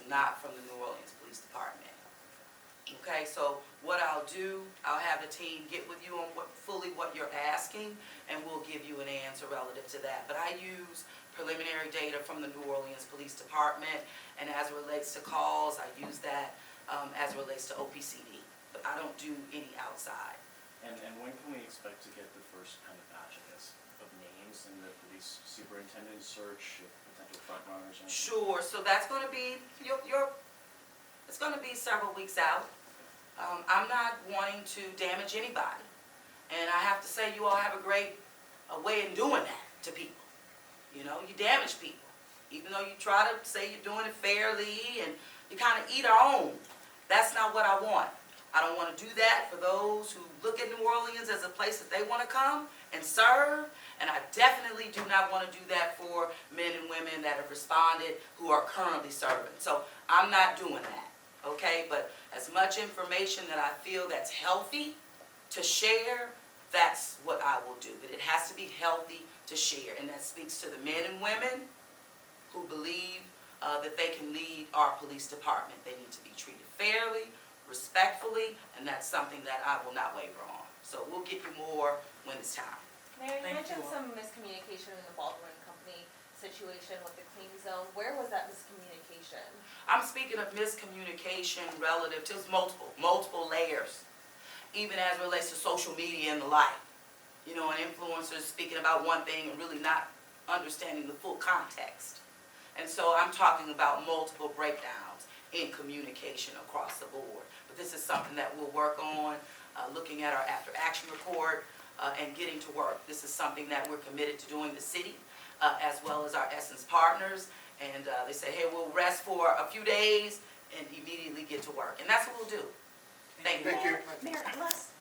not from the New Orleans Police Department. Okay, so what I'll do, I'll have the team get with you on fully what you're asking, and we'll give you an answer relative to that. But I use preliminary data from the New Orleans Police Department, and as it relates to calls, I use that as it relates to OPCD. But I don't do any outside. And when can we expect to get the first kind of batch, I guess, of names in the police superintendent search, potential front runners? Sure. So that's going to be it's going to be several weeks out. I'm not wanting to damage anybody, and I have to say you all have a great way in doing that to people. You know, you damage people, even though you try to say you're doing it fairly, and you kind of eat our own. That's not what I want. I don't want to do that for those who look at New Orleans as a place that they want to come and serve, and I definitely do not want to do that for men and women that have responded who are currently serving. So I'm not doing that, okay? But as much information that I feel that's healthy to share, that's what I will do. But it has to be healthy to share, and that speaks to the men and women who believe that they can lead our police department. They need to be treated fairly, respectfully, and that's something that I will not waver on. So we'll get you more when it's time. Mayor, you mentioned some miscommunication in the Baldwin Company situation with the clean zone. Where was that miscommunication? I'm speaking of miscommunication relative to multiple layers, even as it relates to social media and the like. You know, an influencer speaking about one thing and really not understanding the full context. And so I'm talking about multiple breakdowns in communication across the board. But this is something that we'll work on, looking at our after action report and getting to work. This is something that we're committed to doing, the city, as well as our Essence partners. And they say, hey, we'll rest for a few days and immediately get to work. And that's what we'll do.